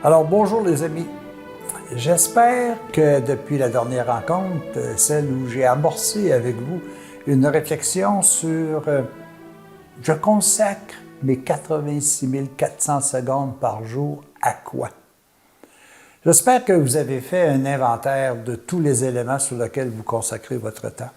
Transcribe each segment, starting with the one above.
Alors, bonjour les amis. J'espère que depuis la dernière rencontre, celle où j'ai amorcé avec vous une réflexion sur je consacre mes 86 400 secondes par jour à quoi? J'espère que vous avez fait un inventaire de tous les éléments sur lesquels vous consacrez votre temps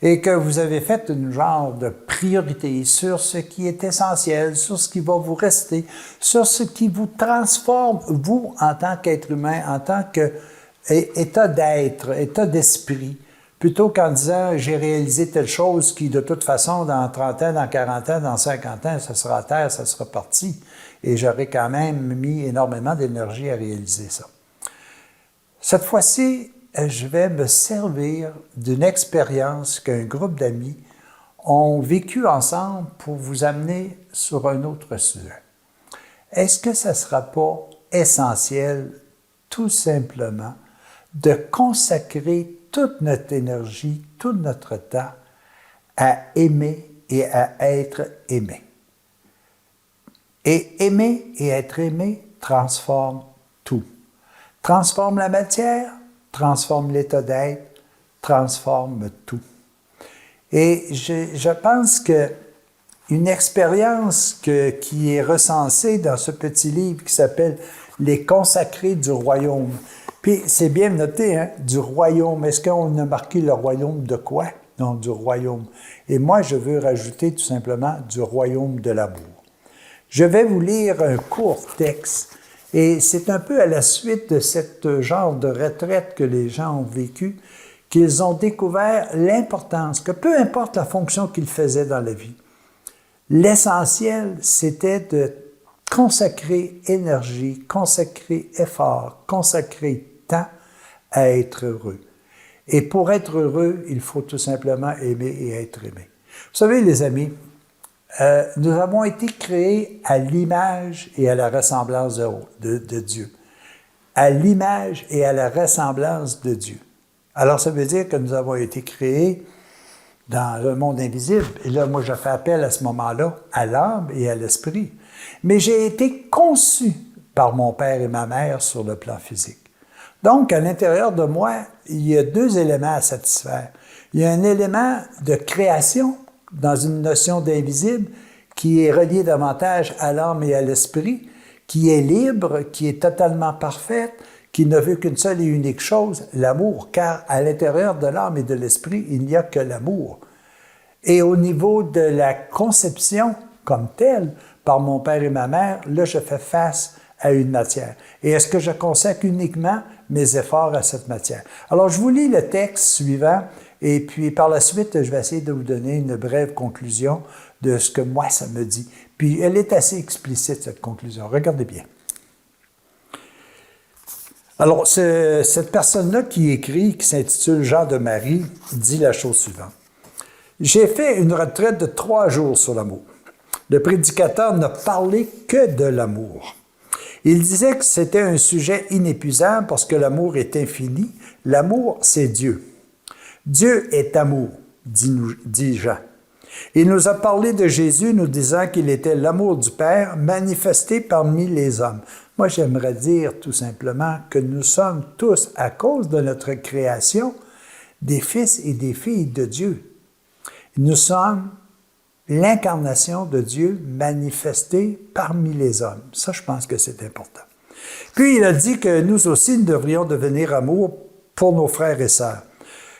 et que vous avez fait une genre de priorité sur ce qui est essentiel, sur ce qui va vous rester, sur ce qui vous transforme, vous, en tant qu'être humain, en tant qu'état d'être, état d'esprit, plutôt qu'en disant « j'ai réalisé telle chose qui, de toute façon, dans 30 ans, dans 40 ans, dans 50 ans, ça sera à terre, ça sera parti. » Et j'aurais quand même mis énormément d'énergie à réaliser ça. Cette fois-ci, je vais me servir d'une expérience qu'un groupe d'amis ont vécue ensemble pour vous amener sur un autre sujet. Est-ce que ça ne sera pas essentiel, tout simplement, de consacrer toute notre énergie, tout notre temps à aimer et à être aimé? Et aimer et être aimé transforme tout. Transforme la matière, transforme l'état d'être, transforme tout. Et je pense qu'une expérience qui est recensée dans ce petit livre qui s'appelle « Les consacrés du royaume ». Puis c'est bien noté, hein, du royaume. Est-ce qu'on a marqué le royaume de quoi? Non, du royaume. Et moi, je veux rajouter tout simplement du royaume de l'amour. Je vais vous lire un court texte. Et c'est un peu à la suite de ce genre de retraite que les gens ont vécu qu'ils ont découvert l'importance que peu importe la fonction qu'ils faisaient dans la vie, l'essentiel, c'était de consacrer énergie, consacrer effort, consacrer temps à être heureux. Et pour être heureux, il faut tout simplement aimer et être aimé. Vous savez, les amis, nous avons été créés à l'image et à la ressemblance de Dieu. À l'image et à la ressemblance de Dieu. Alors, ça veut dire que nous avons été créés dans un monde invisible. Et là, moi, je fais appel à ce moment-là à l'âme et à l'esprit. Mais j'ai été conçu par mon père et ma mère sur le plan physique. Donc, à l'intérieur de moi, il y a deux éléments à satisfaire. Il y a un élément de création dans une notion d'invisible qui est reliée davantage à l'âme et à l'esprit, qui est libre, qui est totalement parfaite, qui ne veut qu'une seule et unique chose, l'amour, car à l'intérieur de l'âme et de l'esprit, il n'y a que l'amour. Et au niveau de la conception comme telle, par mon père et ma mère, là, je fais face à une matière. Et est-ce que je consacre uniquement mes efforts à cette matière? Alors, je vous lis le texte suivant, et puis par la suite, je vais essayer de vous donner une brève conclusion de ce que moi, ça me dit. Puis, elle est assez explicite, cette conclusion. Regardez bien. Alors, cette personne-là qui écrit, qui s'intitule Jean de Marie, dit la chose suivante. « J'ai fait une retraite de 3 jours sur l'amour. Le prédicateur n'a parlé que de l'amour. Il disait que c'était un sujet inépuisable parce que l'amour est infini. L'amour, c'est Dieu. Dieu est amour, dit Jean. Il nous a parlé de Jésus, nous disant qu'il était l'amour du Père manifesté parmi les hommes. Moi, j'aimerais dire tout simplement que nous sommes tous, à cause de notre création, des fils et des filles de Dieu. Nous sommes l'incarnation de Dieu manifestée parmi les hommes. Ça, je pense que c'est important. Puis, il a dit que nous aussi, nous devrions devenir amour pour nos frères et sœurs.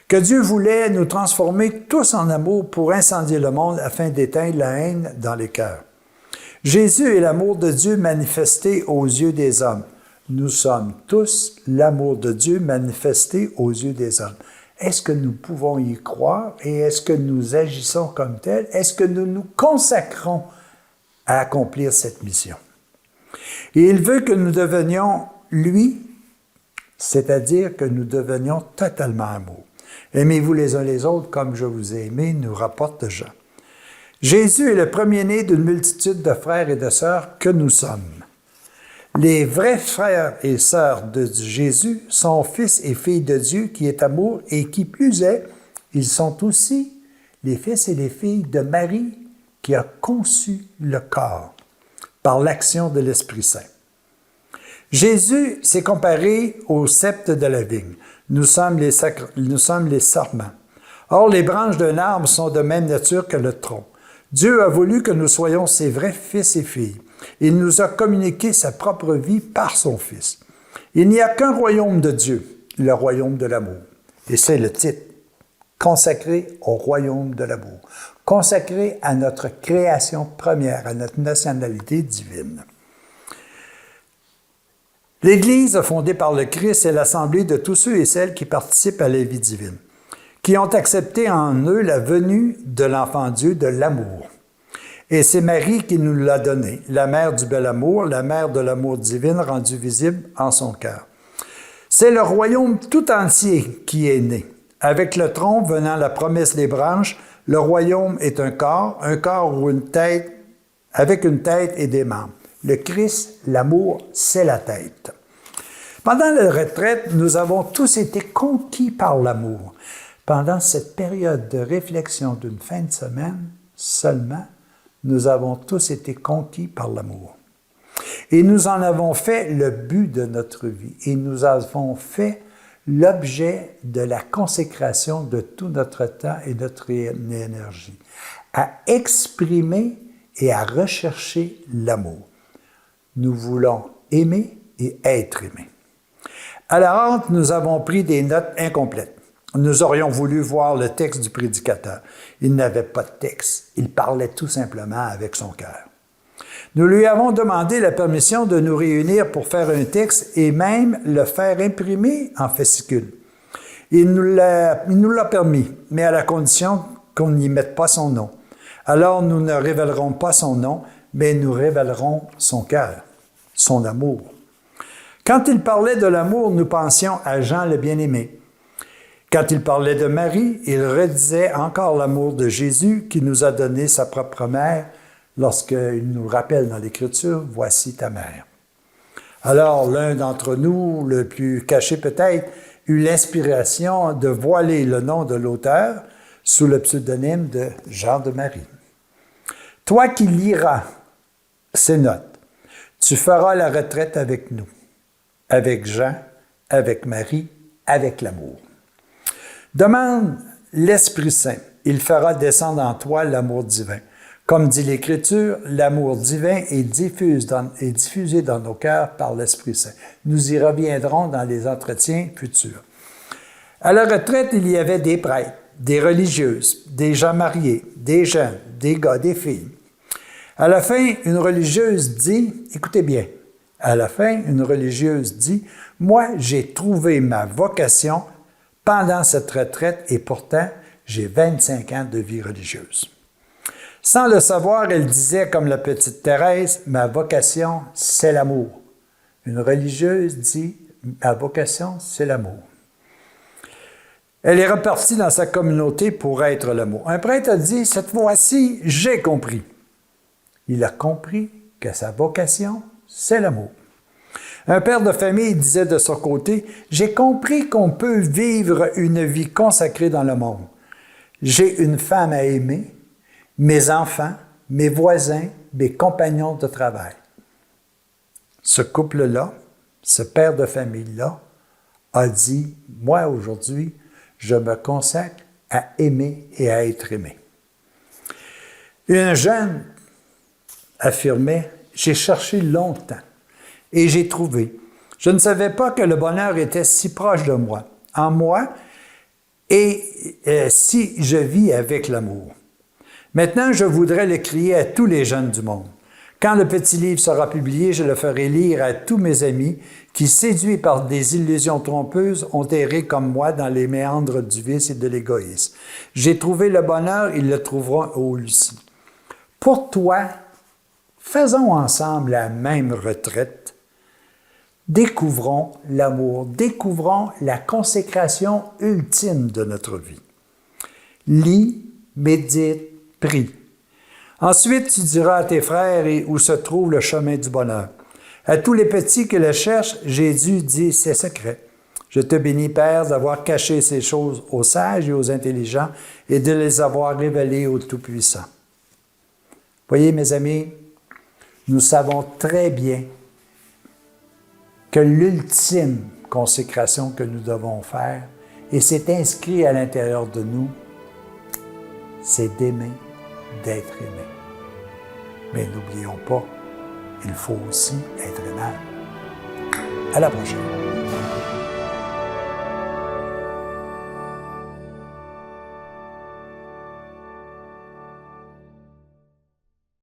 Que Dieu voulait nous transformer tous en amour pour incendier le monde afin d'éteindre la haine dans les cœurs. Jésus est l'amour de Dieu manifesté aux yeux des hommes. Nous sommes tous l'amour de Dieu manifesté aux yeux des hommes. Est-ce que nous pouvons y croire et est-ce que nous agissons comme tel? Est-ce que nous nous consacrons à accomplir cette mission? Et il veut que nous devenions lui, c'est-à-dire que nous devenions totalement amour. Aimez-vous les uns les autres comme je vous ai aimé, nous rapporte Jean. Jésus est le premier-né d'une multitude de frères et de sœurs que nous sommes. Les vrais frères et sœurs de Jésus sont fils et filles de Dieu qui est amour et qui plus est, ils sont aussi les fils et les filles de Marie qui a conçu le corps par l'action de l'Esprit Saint. Jésus s'est comparé au sceptre de la vigne. Nous sommes les sarments. Or, les branches d'un arbre sont de même nature que le tronc. Dieu a voulu que nous soyons ses vrais fils et filles. Il nous a communiqué sa propre vie par son Fils. Il n'y a qu'un royaume de Dieu, le royaume de l'amour. Et c'est le titre, consacré au royaume de l'amour, consacré à notre création première, à notre nationalité divine. L'Église fondée par le Christ est l'assemblée de tous ceux et celles qui participent à la vie divine, qui ont accepté en eux la venue de l'enfant Dieu de l'amour. Et c'est Marie qui nous l'a donné, la mère du bel amour, la mère de l'amour divin rendu visible en son cœur. C'est le royaume tout entier qui est né. Avec le tronc venant la promesse des branches, le royaume est un corps ou une tête, avec une tête et des membres. Le Christ, l'amour, c'est la tête. Pendant la retraite, nous avons tous été conquis par l'amour. Pendant cette période de réflexion d'une fin de semaine seulement, nous avons tous été conquis par l'amour. Et nous en avons fait le but de notre vie. Et nous avons fait l'objet de la consécration de tout notre temps et notre énergie, à exprimer et à rechercher l'amour. Nous voulons aimer et être aimés. À la hâte, nous avons pris des notes incomplètes. Nous aurions voulu voir le texte du prédicateur. Il n'avait pas de texte. Il parlait tout simplement avec son cœur. Nous lui avons demandé la permission de nous réunir pour faire un texte et même le faire imprimer en fascicule. Il nous l'a permis, mais à la condition qu'on n'y mette pas son nom. Alors nous ne révélerons pas son nom, mais nous révélerons son cœur, son amour. Quand il parlait de l'amour, nous pensions à Jean le bien-aimé. Quand il parlait de Marie, il redisait encore l'amour de Jésus qui nous a donné sa propre mère lorsqu'il nous rappelle dans l'Écriture, « Voici ta mère ». Alors, l'un d'entre nous, le plus caché peut-être, eut l'inspiration de voiler le nom de l'auteur sous le pseudonyme de Jean de Marie. Toi qui liras ces notes, tu feras la retraite avec nous, avec Jean, avec Marie, avec l'amour. Demande l'Esprit Saint, il fera descendre en toi l'amour divin. Comme dit l'Écriture, l'amour divin est diffusé dans nos cœurs par l'Esprit Saint. Nous y reviendrons dans les entretiens futurs. À la retraite, il y avait des prêtres, des religieuses, des gens mariés, des jeunes, des gars, des filles. À la fin, une religieuse dit, écoutez bien, à la fin, une religieuse dit, « Moi, j'ai trouvé ma vocation pendant cette retraite et pourtant, j'ai 25 ans de vie religieuse. » Sans le savoir, elle disait comme la petite Thérèse, « Ma vocation, c'est l'amour. » Une religieuse dit, « Ma vocation, c'est l'amour. » Elle est repartie dans sa communauté pour être l'amour. Un prêtre a dit, « Cette fois-ci, j'ai compris. » Il a compris que sa vocation, c'est l'amour. Un père de famille disait de son côté, « J'ai compris qu'on peut vivre une vie consacrée dans le monde. J'ai une femme à aimer, mes enfants, mes voisins, mes compagnons de travail. » Ce couple-là, ce père de famille-là, a dit, « Moi, aujourd'hui, je me consacre à aimer et à être aimé. » Un jeune affirmait, « J'ai cherché longtemps et j'ai trouvé. Je ne savais pas que le bonheur était si proche de moi, en moi, et si je vis avec l'amour. Maintenant, je voudrais le crier à tous les jeunes du monde. Quand le petit livre sera publié, je le ferai lire à tous mes amis qui, séduits par des illusions trompeuses, ont erré comme moi dans les méandres du vice et de l'égoïsme. J'ai trouvé le bonheur, ils le trouveront aussi. Pour toi, faisons ensemble la même retraite. Découvrons l'amour, découvrons la consécration ultime de notre vie. Lis, médite, prie. Ensuite, tu diras à tes frères où se trouve le chemin du bonheur. À tous les petits qui le cherchent, Jésus dit, c'est secret. Je te bénis, Père, d'avoir caché ces choses aux sages et aux intelligents et de les avoir révélées aux Tout-Puissants. Voyez, mes amis, nous savons très bien que l'ultime consécration que nous devons faire, et c'est inscrit à l'intérieur de nous, c'est d'aimer, d'être aimé. Mais n'oublions pas, il faut aussi être aimable. À la prochaine.